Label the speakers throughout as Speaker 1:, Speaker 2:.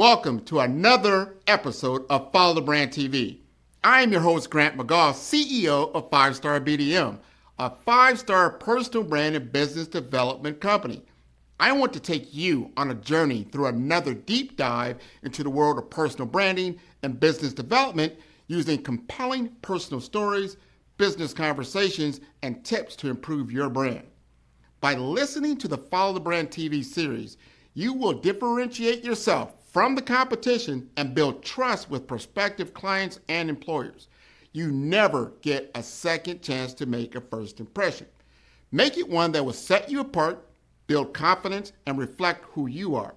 Speaker 1: Welcome to another episode of Follow the Brand TV. I am your host, Grant McGaugh, CEO of 5-Star BDM, a 5-star personal brand and business development company. I want to take you on a journey through another deep dive into the world of personal branding and business development using compelling personal stories, business conversations, and tips to improve your brand. By listening to the Follow the Brand TV series, you will differentiate yourself from the competition and build trust with prospective clients and employers. You never get a second chance to make a first impression. Make it one that will set you apart, build confidence, and reflect who you are.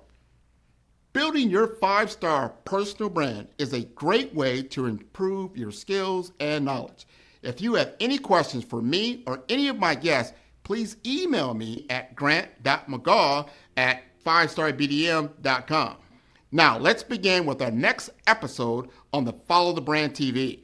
Speaker 1: Building your 5-star personal brand is a great way to improve your skills and knowledge. If you have any questions for me or any of my guests, please email me at grant.mcgaugh@5starbdm.com. Now, let's begin with our next episode on the Follow the Brand TV.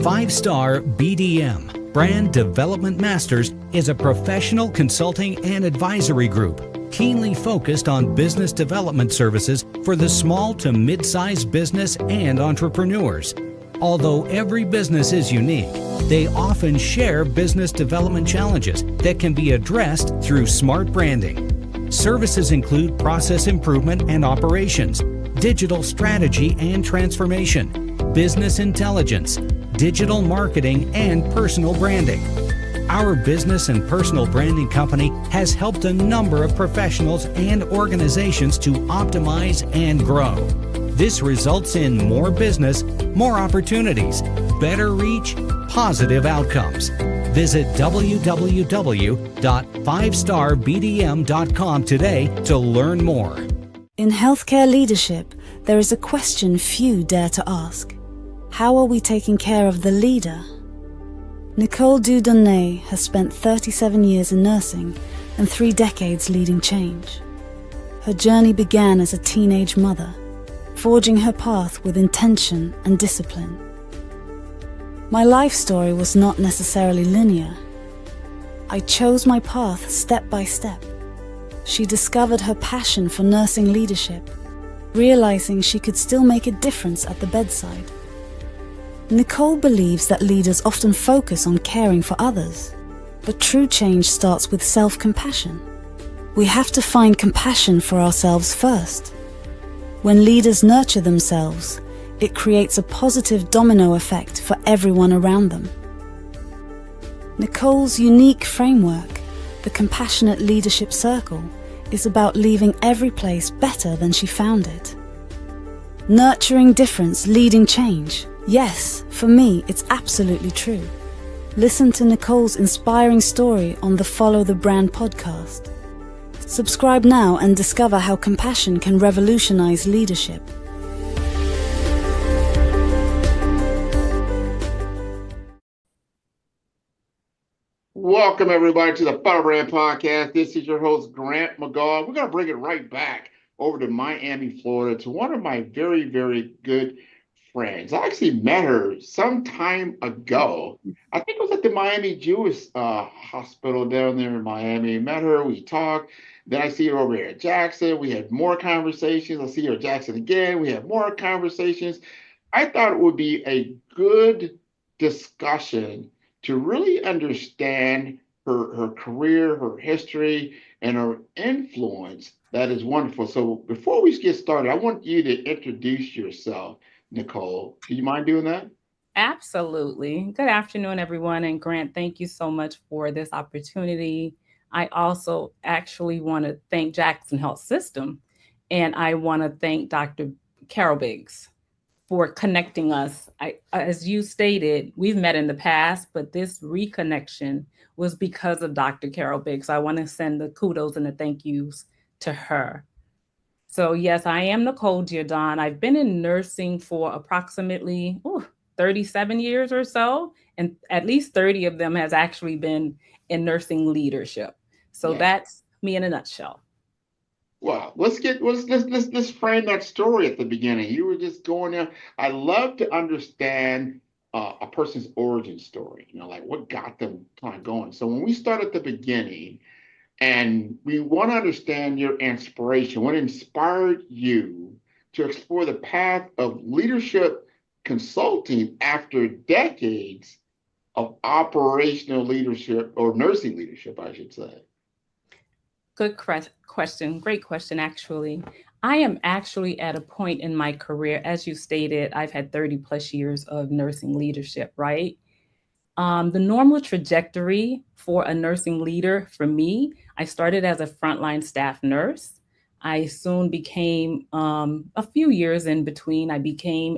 Speaker 2: Five-Star BDM, Brand Development Masters, is a professional consulting and advisory group keenly focused on business development services for the small to mid-sized business and entrepreneurs. Although every business is unique, they often share business development challenges that can be addressed through smart branding. Services include process improvement and operations, digital strategy and transformation, business intelligence, digital marketing, and personal branding. Our business and personal branding company has helped a number of professionals and organizations to optimize and grow. This results in more business, more opportunities, better reach, positive outcomes. Visit www.5starbdm.com today to learn more.
Speaker 3: In healthcare leadership, there is a question few dare to ask. How are we taking care of the leader? Nicole Dieudonne has spent 37 years in nursing and 3 decades leading change. Her journey began as a teenage mother, forging her path with intention and discipline. My life story was not necessarily linear. I chose my path step by step. She discovered her passion for nursing leadership, realizing she could still make a difference at the bedside. Nicole believes that leaders often focus on caring for others, but true change starts with self-compassion. We have to find compassion for ourselves first. When leaders nurture themselves, it creates a positive domino effect for everyone around them. Nicole's unique framework, the Compassionate Leadership Circle, is about leaving every place better than she found it. Nurturing difference, leading change. Yes, for me, it's absolutely true. Listen to Nicole's inspiring story on the Follow the Brand podcast. Subscribe now and discover how compassion can revolutionize leadership.
Speaker 1: Welcome, everybody, to the Follow the Brand podcast. This is your host, Grant McGaugh. We're going to bring it right back over to Miami, Florida, to one of my very, very good friends. I actually met her some time ago. I think it was at the Miami Jewish hospital down there in Miami. Met her, we talked. Then I see her over here at Jackson. We had more conversations. I see her at Jackson again. We had more conversations. I thought it would be a good discussion to really understand her career, her history, and her influence. That is wonderful. So before we get started, I want you to introduce yourself, Nicole. Do you mind doing that?
Speaker 4: Absolutely. Good afternoon, everyone. And Grant, thank you so much for this opportunity. I also actually want to thank Jackson Health System, and I want to thank Dr. Carol Biggs for connecting us. As you stated, we've met in the past, but this reconnection was because of Dr. Carol Biggs. I want to send the kudos and the thank yous to her. So yes, I am Nicole Dieudonne. I've been in nursing for approximately 37 years or so, and at least 30 of them has actually been in nursing leadership. So That's me in a nutshell.
Speaker 1: Well, let's frame that story at the beginning. You were just going there. I love to understand a person's origin story. You know, like what got them kind of going. So when we start at the beginning, and we want to understand your inspiration, what inspired you to explore the path of leadership consulting after decades of operational leadership or nursing leadership, I should say.
Speaker 4: Good question. Great question, actually. I am actually at a point in my career, as you stated, I've had 30 plus years of nursing leadership, right? The normal trajectory for a nursing leader for me, I started as a frontline staff nurse. I soon became, a few years in between, I became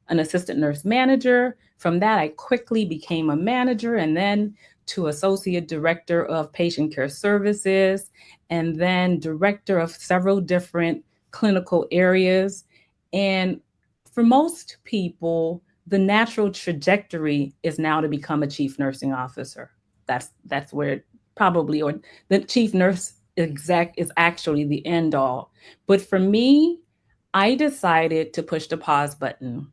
Speaker 4: an assistant nurse manager. From that, I quickly became a manager and then to associate director of patient care services and then director of several different clinical areas. And for most people, the natural trajectory is now to become a chief nursing officer. That's where it probably, or the chief nurse exec is actually the end all. But for me, I decided to push the pause button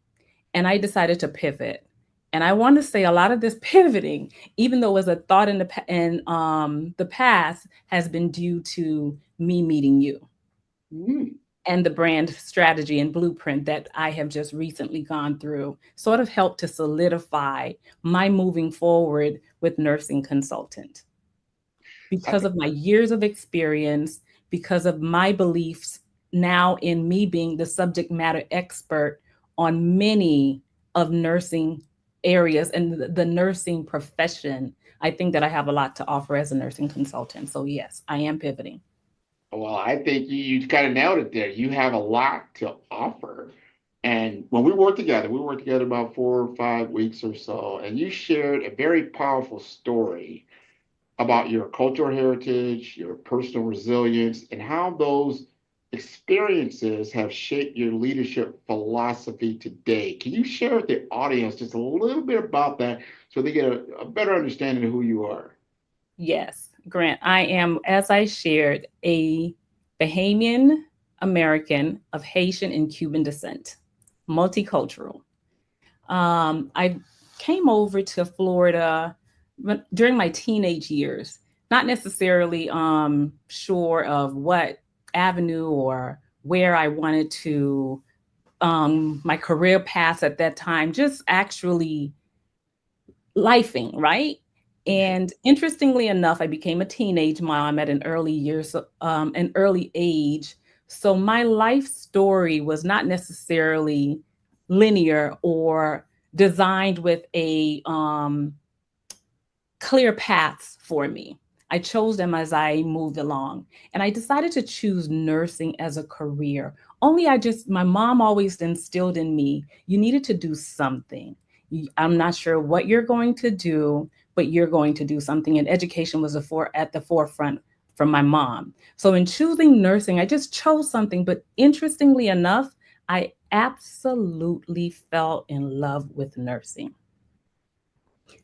Speaker 4: and I decided to pivot. And I want to say a lot of this pivoting, even though it was a thought in the past, has been due to me meeting you
Speaker 1: Mm.
Speaker 4: and the brand strategy and blueprint that I have just recently gone through sort of helped to solidify my moving forward with nursing consultant
Speaker 1: I
Speaker 4: because
Speaker 1: think,
Speaker 4: of my years of experience, because of my beliefs now in me being the subject matter expert on many of nursing areas and the nursing profession. I think that I have a lot to offer as a nursing consultant. So yes, I am pivoting.
Speaker 1: well, I think you kind of nailed it there. You have a lot to offer. And when we worked together about 4 or 5 weeks or so, and you shared a very powerful story about your cultural heritage, your personal resilience, and how those experiences have shaped your leadership philosophy today. Can you share with the audience just a little bit about that so they get a better understanding of who you are?
Speaker 4: Yes, Grant, I am, as I shared, a Bahamian American of Haitian and Cuban descent, multicultural. I came over to Florida during my teenage years, not necessarily sure of what avenue or where I wanted to, my career path at that time, just actually lifing, right? And interestingly enough, I became a teenage mom at an early age. So my life story was not necessarily linear or designed with a clear paths for me. I chose them as I moved along. And I decided to choose nursing as a career. My mom always instilled in me, you needed to do something. I'm not sure what you're going to do, but you're going to do something. And education was at the forefront from my mom. So in choosing nursing, I just chose something. But interestingly enough, I absolutely fell in love with nursing.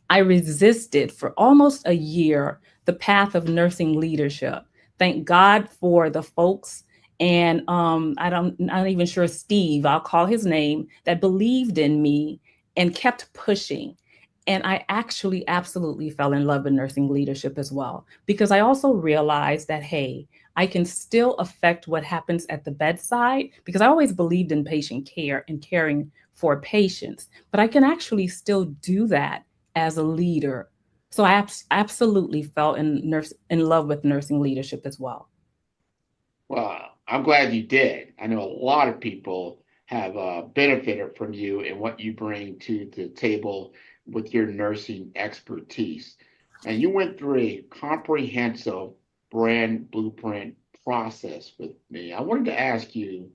Speaker 4: I resisted for almost a year the path of nursing leadership. Thank God for the folks and I'm not even sure Steve, I'll call his name, that believed in me and kept pushing. And I actually absolutely fell in love with nursing leadership as well, because I also realized that, hey, I can still affect what happens at the bedside because I always believed in patient care and caring for patients, but I can actually still do that as a leader. So I absolutely fell in love with nursing leadership as well.
Speaker 1: Well, I'm glad you did. I know a lot of people have benefited from you and what you bring to the table with your nursing expertise. And you went through a comprehensive brand blueprint process with me. I wanted to ask you,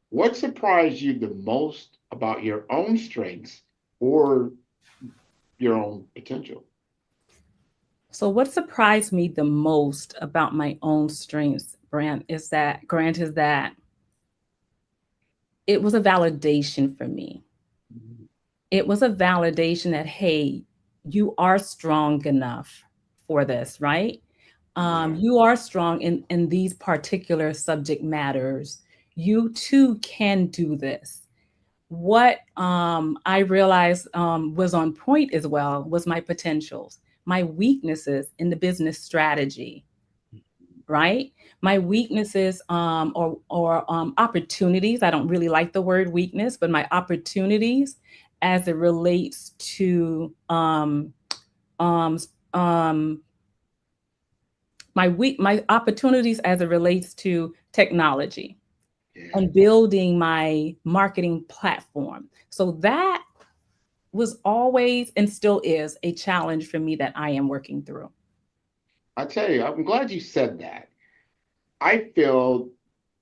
Speaker 1: what surprised you the most about your own strengths or your own potential?
Speaker 4: So what surprised me the most about my own strengths, Grant, is that it was a validation for me. It was a validation that, hey, you are strong enough for this, right? You are strong in these particular subject matters. You too can do this. What I realized was on point as well was my potentials, my weaknesses in the business strategy, right? My weaknesses or opportunities. I don't really like the word weakness, but my opportunities as it relates to um, um, my opportunities as it relates to technology
Speaker 1: Yeah.
Speaker 4: and building my marketing platform. So that was always and still is a challenge for me that I am working through.
Speaker 1: I tell you, I'm glad you said that. I feel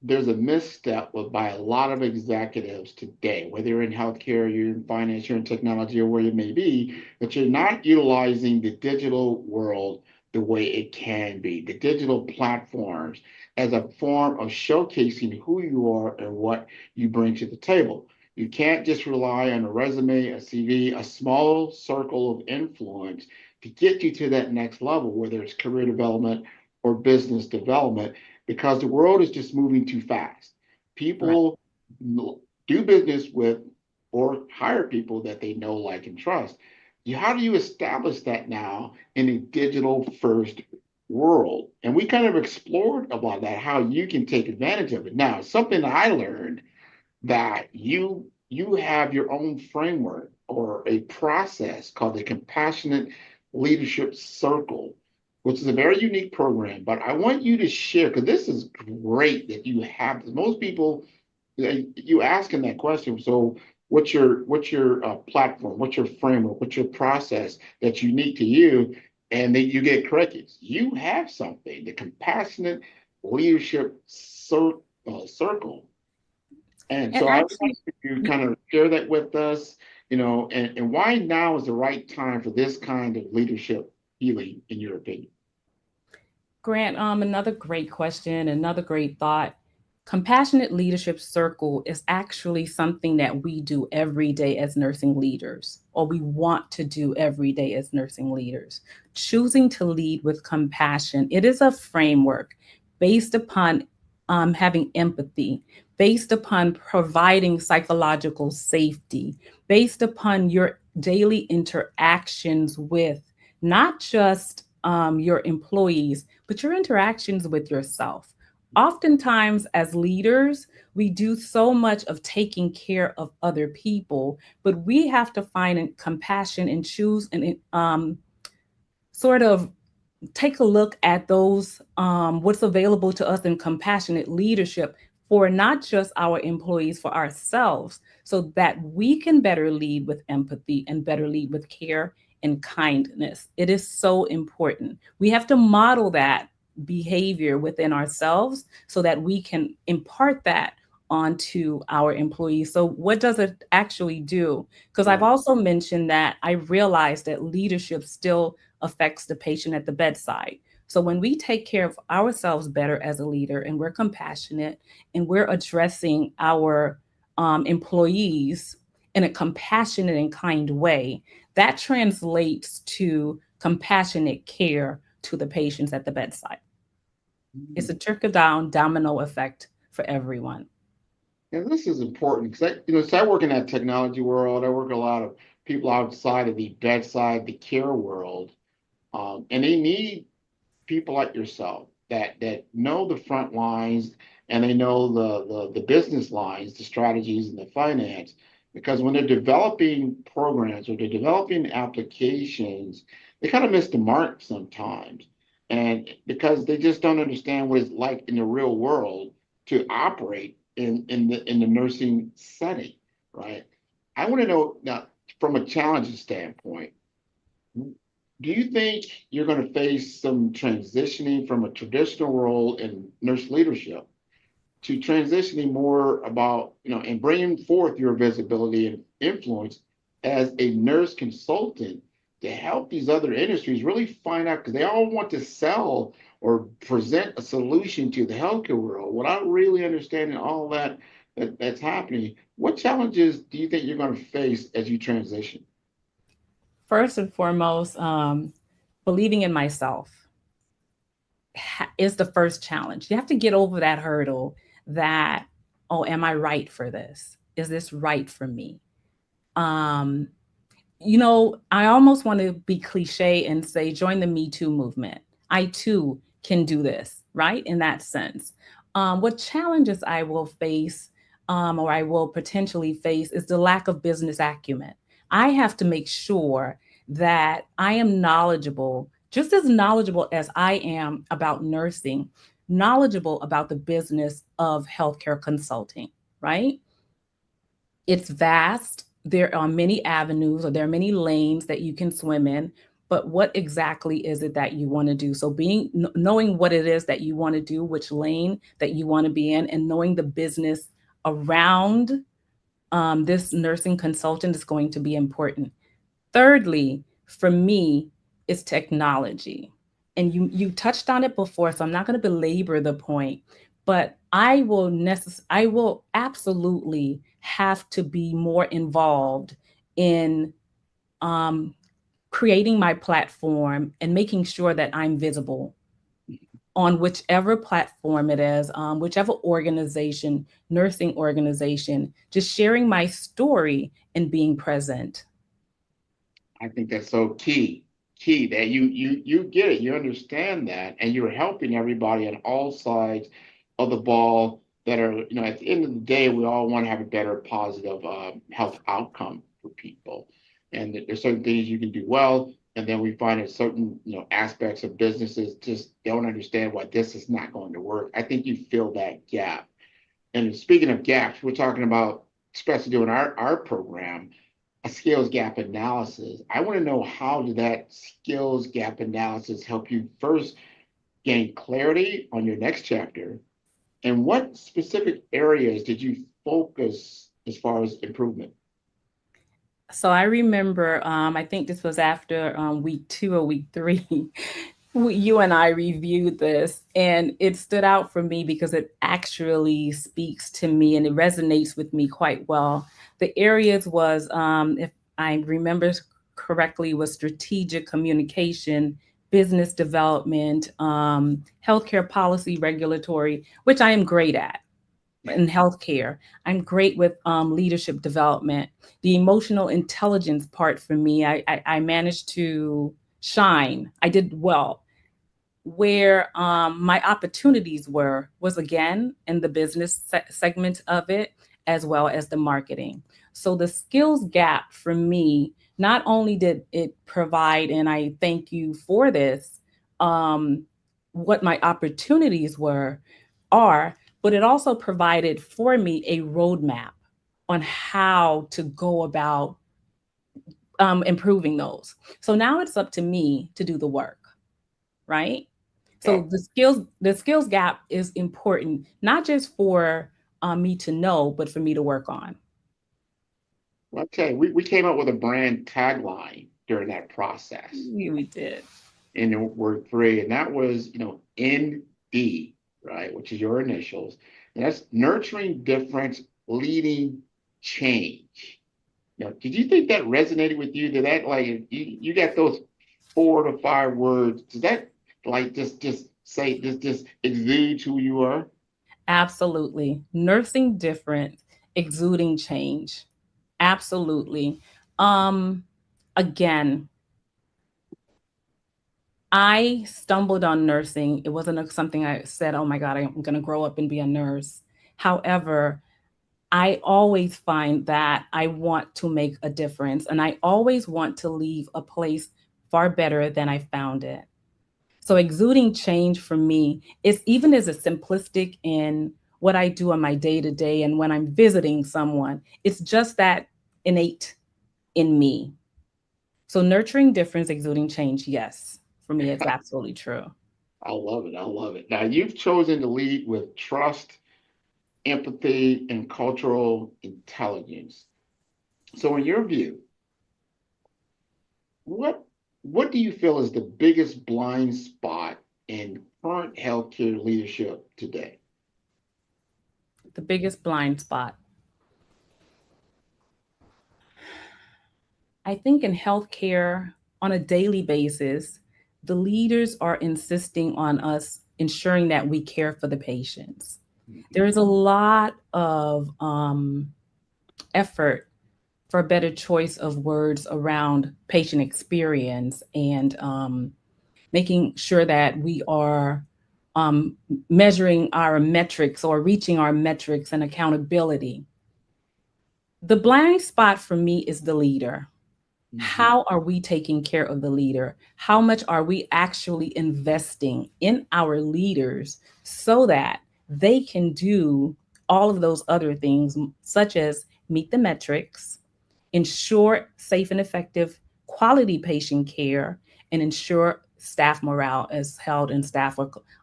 Speaker 1: there's a misstep by a lot of executives today, whether you're in healthcare, you're in finance, you're in technology, or where you may be, that you're not utilizing the digital world the way it can be, the digital platforms as a form of showcasing who you are and what you bring to the table. You can't just rely on a resume, a CV, a small circle of influence to get you to that next level, whether it's career development or business development, because the world is just moving too fast.
Speaker 4: Right.
Speaker 1: People do business with or hire people that they know, like, and trust. How do you establish that now in a digital first world? And we kind of explored about that, how you can take advantage of it. Now, something that I learned that you have your own framework or a process called the Compassionate Leadership Circle, which is a very unique program. But I want you to share, because this is great that you have this. Most people, you asking that question. So what's your platform? What's your framework? What's your process that's unique to you? And then you get crickets. You have something, the Compassionate Leadership Circle. And
Speaker 4: And
Speaker 1: so I would like
Speaker 4: actually,
Speaker 1: you to kind of share that with us, and why now is the right time for this kind of leadership healing, in your opinion?
Speaker 4: Grant, another great question, another great thought. Compassionate Leadership Circle is actually something that we do every day as nursing leaders, or we want to do every day as nursing leaders. Choosing to lead with compassion. It is a framework based upon having empathy, based upon providing psychological safety, based upon your daily interactions with not just your employees, but your interactions with yourself. Oftentimes, as leaders, we do so much of taking care of other people, but we have to find compassion and choose and sort of take a look at those what's available to us in compassionate leadership for not just our employees, for ourselves, so that we can better lead with empathy and better lead with care and kindness. It is so important. We have to model that behavior within ourselves so that we can impart that onto our employees. So what does it actually do? Because I've
Speaker 1: Right.
Speaker 4: also mentioned that I realized that leadership still affects the patient at the bedside. So when we take care of ourselves better as a leader and we're compassionate and we're addressing our employees in a compassionate and kind way, that translates to compassionate care to the patients at the bedside. It's a
Speaker 1: Mm.
Speaker 4: trickle down domino effect for everyone.
Speaker 1: And this is important because so I work in that technology world. I work with a lot of people outside of the bedside, the care world, and they need people like yourself that know the front lines, and they know the business lines, the strategies and the finance. Because when they're developing programs or they're developing applications, they kind of miss the mark sometimes. And because they just don't understand what it's like in the real world to operate in the nursing setting, right? I want to know now, from a challenge standpoint, do you think you're going to face some transitioning from a traditional role in nurse leadership to transitioning more about, and bringing forth your visibility and influence as a nurse consultant to help these other industries really find out, because they all want to sell or present a solution to the healthcare world without really understanding all that's happening? What challenges do you think you're going to face as you transition?
Speaker 4: First and foremost, believing in myself. is the first challenge. You have to get over that hurdle that, oh, am I right for this? Is this right for me? Um, I almost want to be cliche and say, join the Me Too movement. I too can do this, right? In that sense. What challenges I will face, or I will potentially face, is the lack of business acumen. I have to make sure that I am knowledgeable, just as knowledgeable as I am about nursing, knowledgeable about the business of healthcare consulting, right? It's vast. There are many avenues, or there are many lanes that you can swim in, but what exactly is it that you want to do? So knowing what it is that you want to do, which lane that you want to be in, and knowing the business around this nursing consultant is going to be important. Thirdly, for me, is technology. And you touched on it before, so I'm not going to belabor the point, but I will absolutely have to be more involved in um, creating my platform and making sure that I'm visible on whichever platform it is, whichever organization, nursing organization, just sharing my story and being present.
Speaker 1: I think that's so key that you get it, you understand that, and you're helping everybody on all sides of the ball that are, at the end of the day, we all want to have a better, positive health outcome for people. And there's certain things you can do well, and then we find that certain, aspects of businesses just don't understand why this is not going to work. I think you fill that gap. And speaking of gaps, we're talking about, especially doing our program, a skills gap analysis. I want to know, how did that skills gap analysis help you first gain clarity on your next chapter? And what specific areas did you focus as far as improvement?
Speaker 4: So I remember, I think this was after week 2 or week 3, you and I reviewed this, and it stood out for me because it actually speaks to me and it resonates with me quite well. The areas was, if I remember correctly, was strategic communication, business development, healthcare policy, regulatory, which I am great at in healthcare. I'm great with leadership development. The emotional intelligence part for me, I managed to shine. I did well. Where my opportunities was again in the business segment of it, as well as the marketing. So the skills gap for me, not only did it provide, and I thank you for this, um, what my opportunities are, but it also provided for me a roadmap on how to go about improving those. So now it's up to me to do the work, right?
Speaker 1: Yeah.
Speaker 4: So the skills gap is important, not just for me to know, but for me to work on.
Speaker 1: Well, I'll tell you, we came up with a brand tagline during that process
Speaker 4: We did.
Speaker 1: in the word three, and that was, ND, right, which is your initials. And that's nurturing difference, leading change. Did you think that resonated with you? Did that, like, you got those 4 to 5 words? Does that, like, just say, just exude who you are?
Speaker 4: Absolutely. Nursing different, exuding change. Absolutely. Um, Again, I stumbled on nursing. It wasn't something I said, oh my God, I'm going to grow up and be a nurse. However, I always find that I want to make a difference, and I always want to leave a place far better than I found it. So exuding change for me is even as a simplistic in what I do on my day to day and when I'm visiting someone, it's just that innate in me. So nurturing difference, exuding change, yes, for me, it's absolutely true.
Speaker 1: I love it. I love it. Now, you've chosen to lead with trust, empathy, and cultural intelligence. So, in your view, what what do you feel is the biggest blind spot in current healthcare leadership today?
Speaker 4: The biggest blind spot. I think in healthcare on a daily basis, the leaders are insisting on us ensuring that we care for the patients. There is a lot of effort for a better choice of words around patient experience and making sure that we are um, measuring our metrics or reaching our metrics and accountability. The blind spot for me is the leader. How are we taking care of the leader? How much are we actually investing in our leaders so that they can do all of those other things, such as meet the metrics, ensure safe and effective quality patient care, and ensure staff morale is held and staff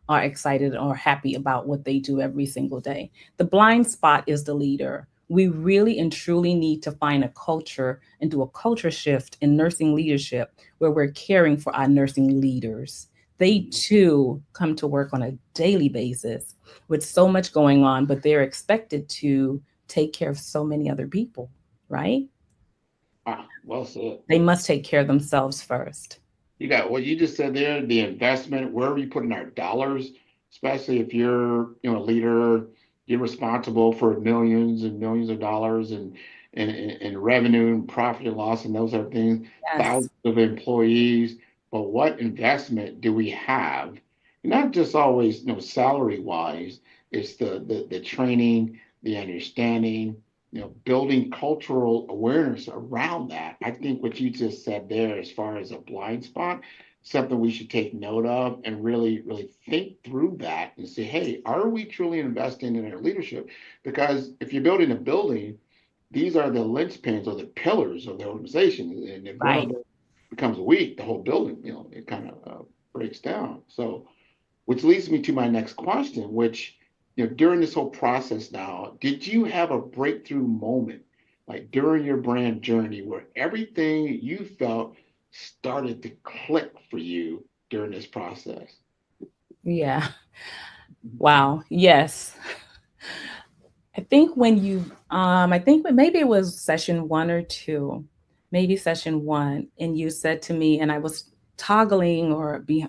Speaker 4: are excited or happy about what they do every single day. The blind spot is the leader. We really and truly need to find a culture and do a culture shift in nursing leadership where we're caring for our nursing leaders. They too come to work on a daily basis with so much going on, but they're expected to take care of so many other people, right?
Speaker 1: Ah, well said.
Speaker 4: They must take care of themselves first.
Speaker 1: You got what you just said there, the investment, where are we putting our dollars, especially if you're, a leader, you're responsible for millions and millions of dollars and revenue and profit and loss and those other things,
Speaker 4: Yes,
Speaker 1: thousands of employees. But what investment do we have? Not just always, salary wise, it's the training, the understanding, building cultural awareness around that. I think what you just said there, as far as a blind spot, something we should take note of and really, really think through that and say, hey, are we truly investing in our leadership? Because if you're building a building, these are the linchpins or the pillars of the organization. And if one of
Speaker 4: right.
Speaker 1: them becomes weak, the whole building, it kind of breaks down. So, which leads me to my next question, which, during this whole process now, did you have a breakthrough moment, like during your brand journey, where everything you felt started to click for you during this process?
Speaker 4: Yeah. Wow. Yes. I think maybe it was session one or two, maybe session one, and you said to me, and I was toggling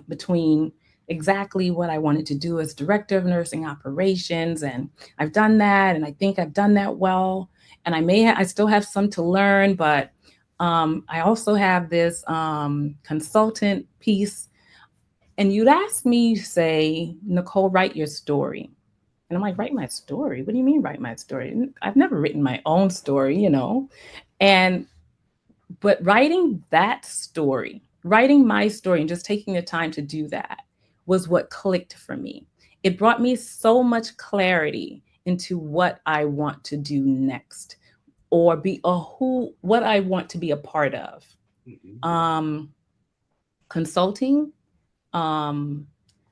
Speaker 4: between exactly what I wanted to do as director of nursing operations, and I've done that, and I think I've done that well, and I still have some to learn, but I also have this consultant piece, and you'd ask me, say, Nicole, write your story. And I'm like, write my story? What do you mean, write my story? I've never written my own story. And, but writing that story, writing my story and just taking the time to do that was what clicked for me. It brought me so much clarity into what I want to do next or what I want to be a part of.
Speaker 1: Mhm.
Speaker 4: Um, Consulting, um,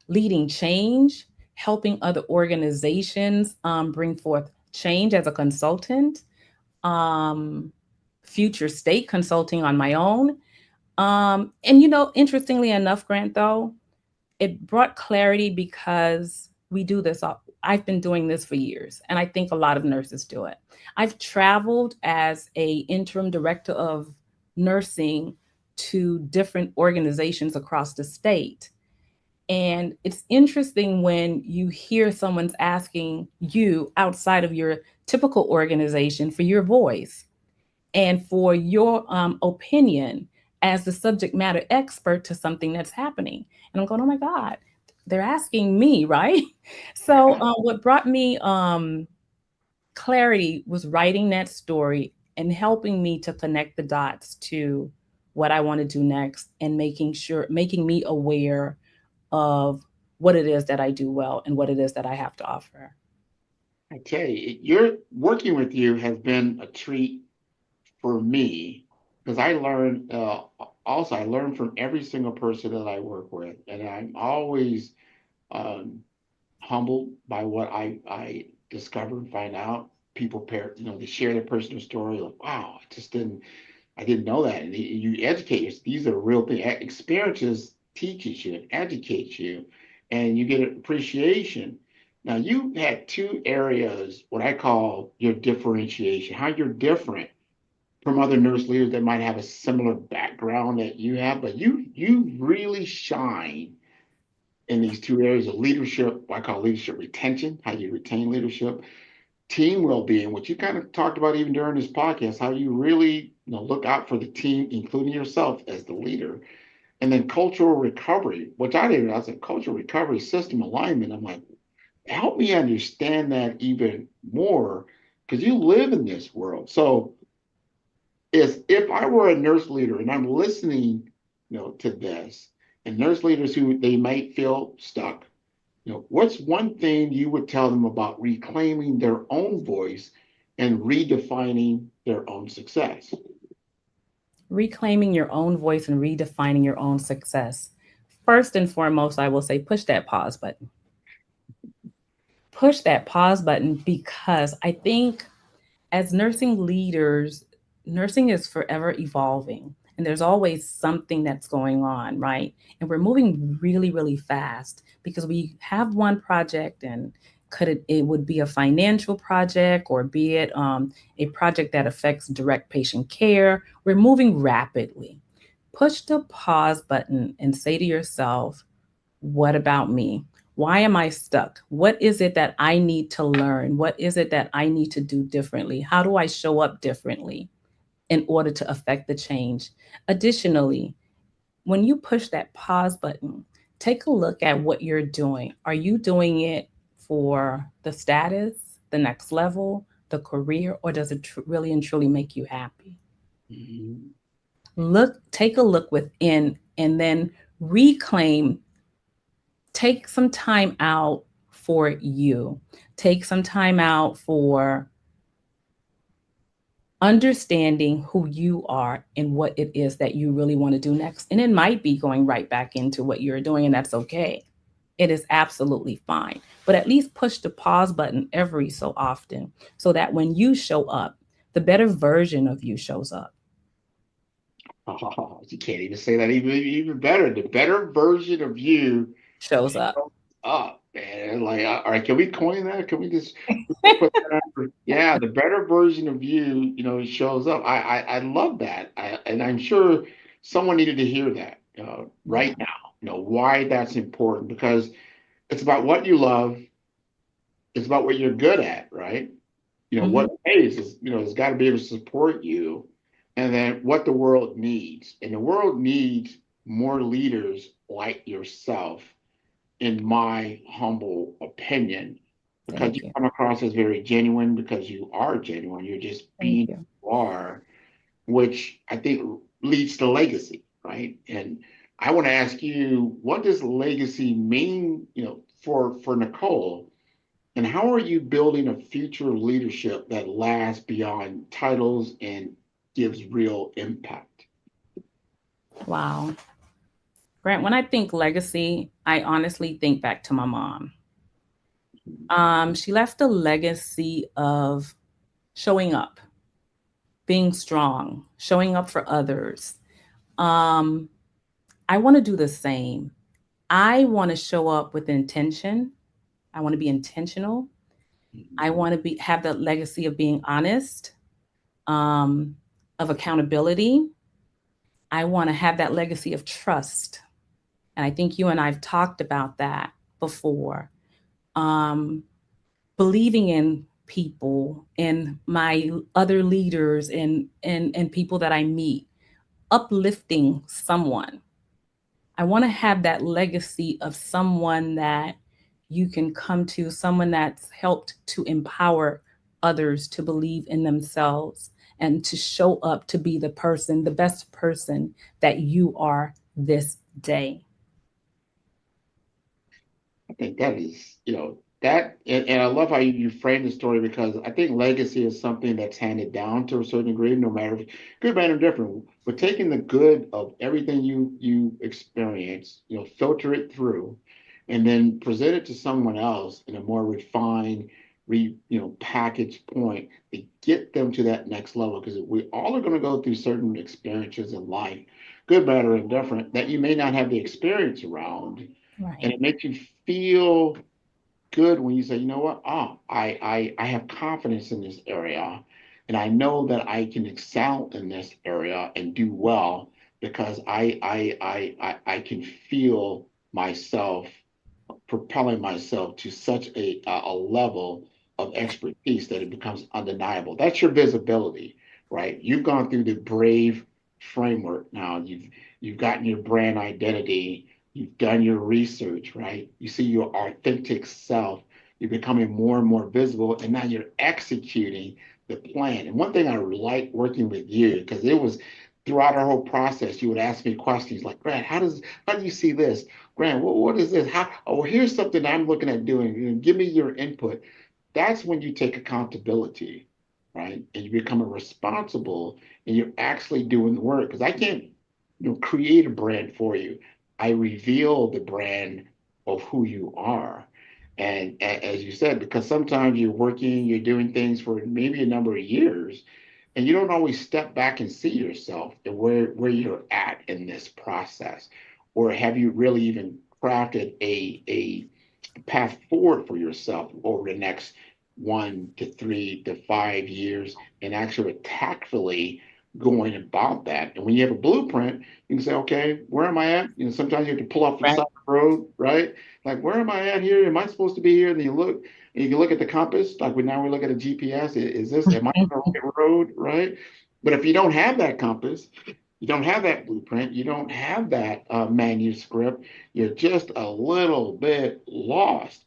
Speaker 4: leading change, helping other organizations bring forth change as a consultant, um, future state consulting on my own. And, interestingly enough, Grant, though, it brought clarity because we do this. I've been doing this for years, and I think a lot of nurses do it. I've traveled as a interim director of nursing to different organizations across the state, and it's interesting when you hear someone's asking you outside of your typical organization for your voice and for your opinion as the subject matter expert to something that's happening. And I'm going, oh my God, they're asking me, right? So, what brought me clarity was writing that story and helping me to connect the dots to what I want to do next and making me aware of what it is that I do well and what it is that I have to offer.
Speaker 1: I tell you, your working with you has been a treat for me because I learn from every single person that I work with, and I'm always um, humbled by what I discover and find out. People they share their personal story. Like, wow, I didn't know that. And you educate yourself. These are real things. Experiences teaches you and educates you, and you get an appreciation. Now you had two areas, what I call your differentiation, how you're different from other nurse leaders that might have a similar background that you have, but you really shine in these two areas of leadership, what I call leadership retention, how you retain leadership, team well-being, which you kind of talked about even during this podcast, how you really look out for the team, including yourself as the leader, and then cultural recovery, which I didn't realize, a cultural recovery system alignment. I'm like, help me understand that even more, because you live in this world. So is if I were a nurse leader and I'm listening, to this, and nurse leaders who they might feel stuck, what's one thing you would tell them about reclaiming their own voice and redefining their own success?
Speaker 4: Reclaiming your own voice and redefining your own success. First and foremost, I will say push that pause button. Push that pause button, because I think as nursing leaders, nursing is forever evolving and there's always something that's going on, right? And we're moving really, really fast because we have one project, and it would be a financial project, or be it a project that affects direct patient care. We're moving rapidly. Push the pause button and say to yourself, what about me? Why am I stuck? What is it that I need to learn? What is it that I need to do differently? How do I show up differently in order to affect the change? Additionally, when you push that pause button, take a look at what you're doing. Are you doing it for the status, the next level, the career, or does it really and truly make you happy? Take a look within, and then reclaim. Take some time out for you. Take some time out for understanding who you are and what it is that you really want to do next. And it might be going right back into what you're doing, and that's okay. It is absolutely fine. But at least push the pause button every so often, so that when you show up, the better version of you shows up.
Speaker 1: Oh, you can't even say that even better. The better version of you
Speaker 4: Shows up.
Speaker 1: Up, man. Like, all right, can we coin that? Can we just put that out? Yeah, the better version of you, shows up. I love that. And I'm sure someone needed to hear that right now. Why that's important, because it's about what you love. It's about what you're good at, right? What pays is, it's got to be able to support you, and then what the world needs. And the world needs more leaders like yourself, in my humble opinion, because you come across as very genuine, because you are genuine. You're just being who you are, which I think leads to legacy, right? And I want to ask you, what does legacy mean, for Nicole? And how are you building a future leadership that lasts beyond titles and gives real impact?
Speaker 4: Wow. Grant, when I think legacy, I honestly think back to my mom. She left a legacy of showing up, being strong, showing up for others. I want to do the same. I want to show up with intention. I want to be intentional. I want to have that legacy of being honest, of accountability. I want to have that legacy of trust. And I think you and I've talked about that before. Believing in people and my other leaders and people that I meet, uplifting someone. I want to have that legacy of someone that you can come to, someone that's helped to empower others to believe in themselves and to show up to be the best person that you are this day.
Speaker 1: I think that is, and I love how you frame the story, because I think legacy is something that's handed down to a certain degree, no matter if good, bad, or different. But taking the good of everything you experience, filter it through, and then present it to someone else in a more refined, packaged point to get them to that next level. Because we all are going to go through certain experiences in life, good, bad, or indifferent, that you may not have the experience around.
Speaker 4: Right.
Speaker 1: And it makes you feel good when you say, you know what? Oh, I have confidence in this area, and I know that I can excel in this area and do well, because I can feel myself propelling myself to such a level of expertise that it becomes undeniable. That's your visibility, right? You've gone through the Brave framework now. You've gotten your brand identity. You've done your research, right? You see your authentic self. You're becoming more and more visible, and now you're executing the plan. And one thing I like working with you, because it was throughout our whole process, you would ask me questions like, Grant, how do you see this? Grant, what is this? Oh, here's something I'm looking at doing. Give me your input. That's when you take accountability, right? And you become responsible and you're actually doing the work. Because I can't, create a brand for you. I reveal the brand of who you are. And as you said, because sometimes you're doing things for maybe a number of years, and you don't always step back and see yourself and where you're at in this process. Or have you really even crafted a path forward for yourself over the next 1 to 3 to 5 years and actually tactfully going about that? And when you have a blueprint, you can say, okay, where am I at? Sometimes you have to pull off the
Speaker 4: Right.
Speaker 1: side of the road, right? Like, where am I at here? Am I supposed to be here? And then you look, and you can look at the compass, like now we look at a GPS. Am I on the right road, right? But if you don't have that compass, you don't have that blueprint, you don't have that manuscript, you're just a little bit lost.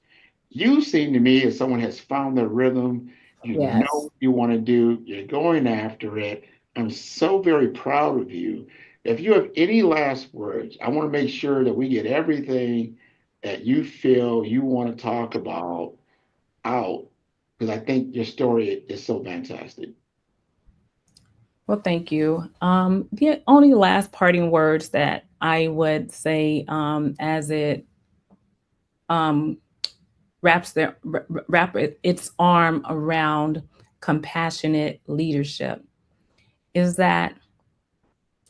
Speaker 1: You seem to me as someone has found their rhythm, you know
Speaker 4: Yes.
Speaker 1: what you want to do, you're going after it. I'm so very proud of you. If you have any last words, I want to make sure that we get everything that you feel you want to talk about out, because I think your story is so fantastic.
Speaker 4: Well, thank you. The only last parting words that I would say, as it um, its arm around compassionate leadership, is that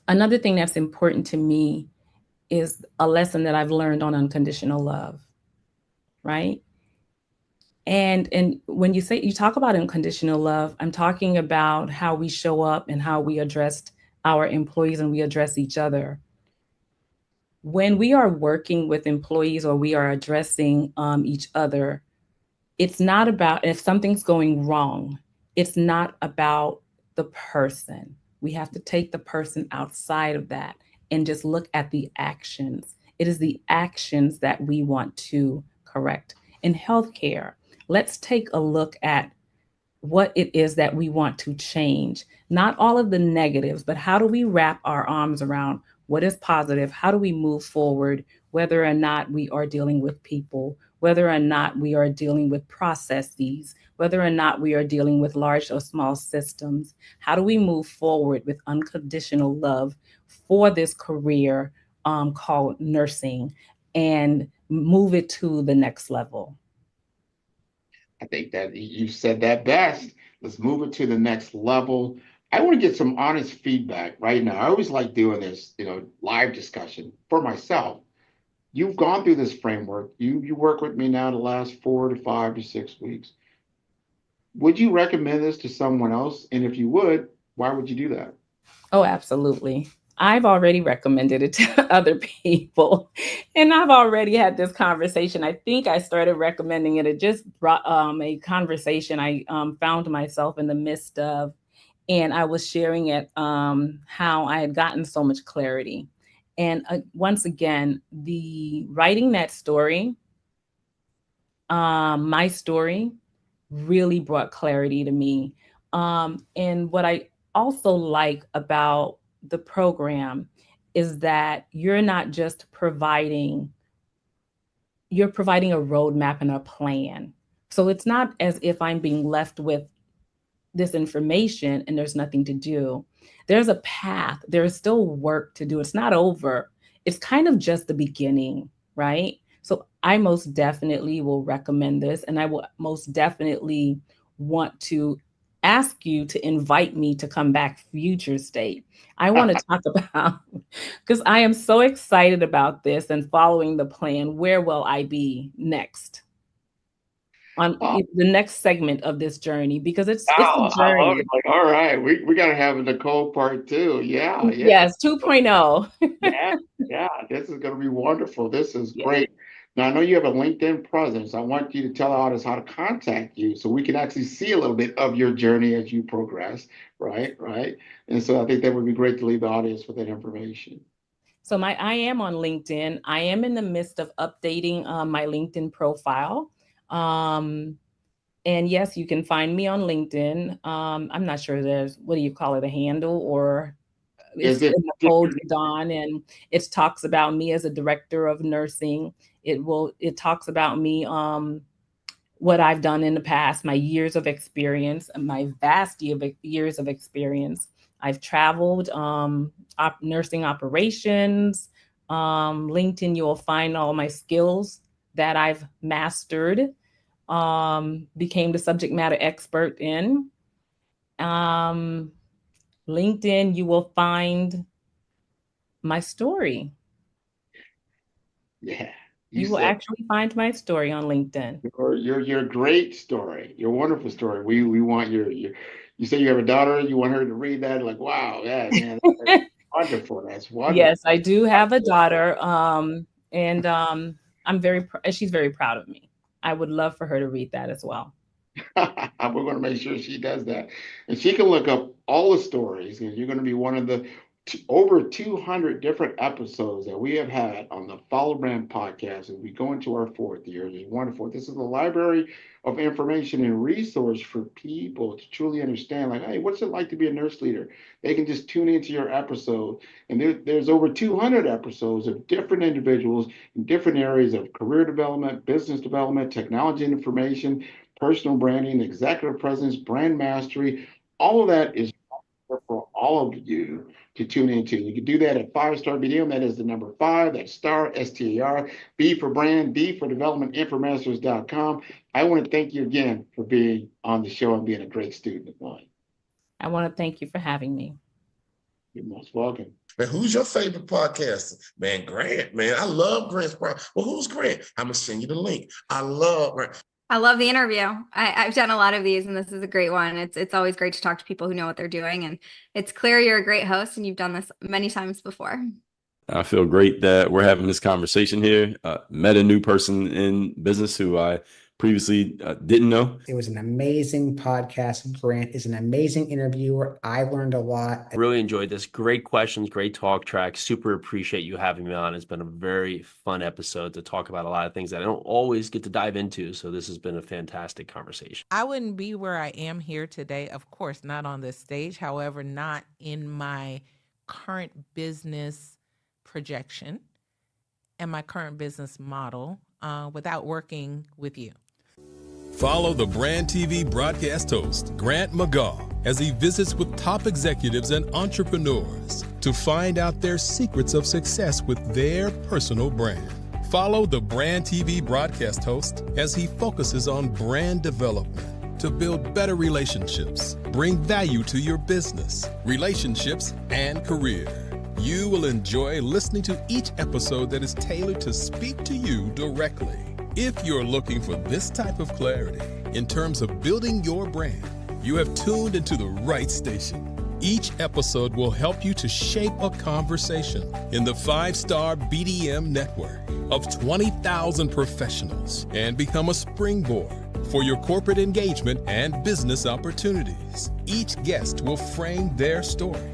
Speaker 4: another thing that's important to me is a lesson that I've learned on unconditional love, right? And when you talk about unconditional love, I'm talking about how we show up and how we address our employees and we address each other. When we are working with employees or we are addressing each other, it's not about if something's going wrong, it's not about the person. We have to take the person outside of that and just look at the actions. It is the actions that we want to correct. In healthcare, let's take a look at what it is that we want to change. Not all of the negatives, but how do we wrap our arms around what is positive? How do we move forward, whether or not we are dealing with people, whether or not we are dealing with processes, whether or not we are dealing with large or small systems? How do we move forward with unconditional love for this career called nursing and move it to the next level?
Speaker 1: I think that you said that best. Let's move it to the next level. I want to get some honest feedback right now. I always like doing this, live discussion for myself. You've gone through this framework. You work with me now the last 4 to 5 to 6 weeks. Would you recommend this to someone else? And if you would, why would you do that?
Speaker 4: Oh, absolutely. I've already recommended it to other people. And I've already had this conversation. I think I started recommending it. It just brought a conversation I found myself in the midst of. And I was sharing it, how I had gotten so much clarity. And once again, the writing that story, my story, really brought clarity to me. And what I also like about the program is that you're providing a roadmap and a plan. So it's not as if I'm being left with this information and there's nothing to do. There's a path, there's still work to do. It's not over. It's kind of just the beginning, right? So I most definitely will recommend this, and I will most definitely want to ask you to invite me to come back future state. I want to talk about because I am so excited about this and following the plan. Where will I be next on
Speaker 1: Oh,
Speaker 4: the next segment of this journey? Because it's a
Speaker 1: wow, I love it.
Speaker 4: journey.
Speaker 1: Like, all right, we got to have a Nicole part two. Yeah, yeah.
Speaker 4: Yes, 2.0.
Speaker 1: Yeah, yeah, this is going to be wonderful. This is
Speaker 4: Yeah.
Speaker 1: great. Now, I know you have a LinkedIn presence. I want you to tell our audience how to contact you so we can actually see a little bit of your journey as you progress, right? Right. And so I think that would be great to leave the audience with that information.
Speaker 4: So I am on LinkedIn. I am in the midst of updating my LinkedIn profile. And yes, you can find me on LinkedIn. I'm not sure there's, what do you call it, a handle, or it's
Speaker 1: Is it
Speaker 4: Nicole Dieudonne, and it talks about me as a director of nursing. It talks about me, what I've done in the past, my years of experience, my vast years of experience. I've traveled, nursing operations. LinkedIn, you'll find all my skills that I've mastered, became the subject matter expert in. LinkedIn, you will find my story.
Speaker 1: Yeah.
Speaker 4: You will actually find my story on LinkedIn.
Speaker 1: Your great story, your wonderful story. We want you say you have a daughter, you want her to read that, like, wow, yeah, man, that's wonderful. That's wonderful.
Speaker 4: Yes, I do have a daughter, and she's very proud of me. I would love for her to read that as well.
Speaker 1: We're going to make sure she does that. And she can look up all the stories, and you're going to be one of the over 200 different episodes that we have had on the Follow Brand podcast. And we go into our fourth year. It's wonderful. This is a library of information and resource for people to truly understand, like, hey, what's it like to be a nurse leader? They can just tune into your episode. And there's over 200 episodes of different individuals in different areas of career development, business development, technology and information, personal branding, executive presence, brand mastery. All of that is for all of you to tune into. You can do that at 5-Star BDM. That is the number 5. That's star, STAR, B for brand, D for development, infomasters.com. I want to thank you again for being on the show and being a great student of mine.
Speaker 4: I want to thank you for having me.
Speaker 1: You're most welcome.
Speaker 5: Man, who's your favorite podcaster? Man, Grant, man. I love Grant's podcast. Well, who's Grant? I'm going to send you the link. I love Grant.
Speaker 6: I love the interview. I've done a lot of these, and this is a great one. It's always great to talk to people who know what they're doing, and it's clear you're a great host, and you've done this many times before.
Speaker 7: I feel great that we're having this conversation here. Met a new person in business who I previously didn't know.
Speaker 8: It was an amazing podcast. Grant is an amazing interviewer. I learned a lot.
Speaker 9: I really enjoyed this. Great questions, great talk track. Super appreciate you having me on. It's been a very fun episode to talk about a lot of things that I don't always get to dive into. So this has been a fantastic conversation.
Speaker 10: I wouldn't be where I am here today, of course, not on this stage. However, not in my current business projection and my current business model without working with you.
Speaker 11: Follow the Brand TV broadcast host, Grant McGaw, as he visits with top executives and entrepreneurs to find out their secrets of success with their personal brand. Follow the Brand TV broadcast host as he focuses on brand development to build better relationships, bring value to your business, relationships, and career. You will enjoy listening to each episode that is tailored to speak to you directly. If you're looking for this type of clarity in terms of building your brand, you have tuned into the right station. Each episode will help you to shape a conversation in the 5-Star BDM network of 20,000 professionals and become a springboard for your corporate engagement and business opportunities. Each guest will frame their story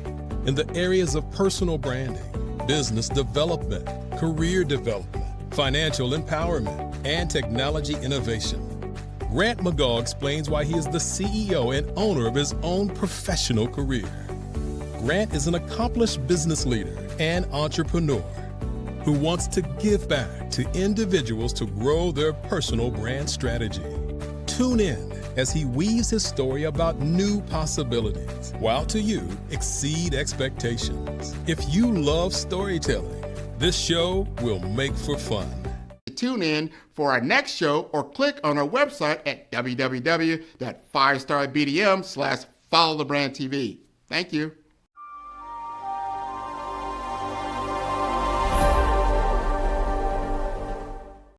Speaker 11: in the areas of personal branding, business development, career development, financial empowerment, and technology innovation. Grant McGaw explains why he is the CEO and owner of his own professional career. Grant is an accomplished business leader and entrepreneur who wants to give back to individuals to grow their personal brand strategy. Tune in as he weaves his story about new possibilities, while to you exceed expectations. If you love storytelling, this show will make for fun.
Speaker 1: Tune in for our next show or click on our website at www.5starbdm/followthebrandtv. Thank you.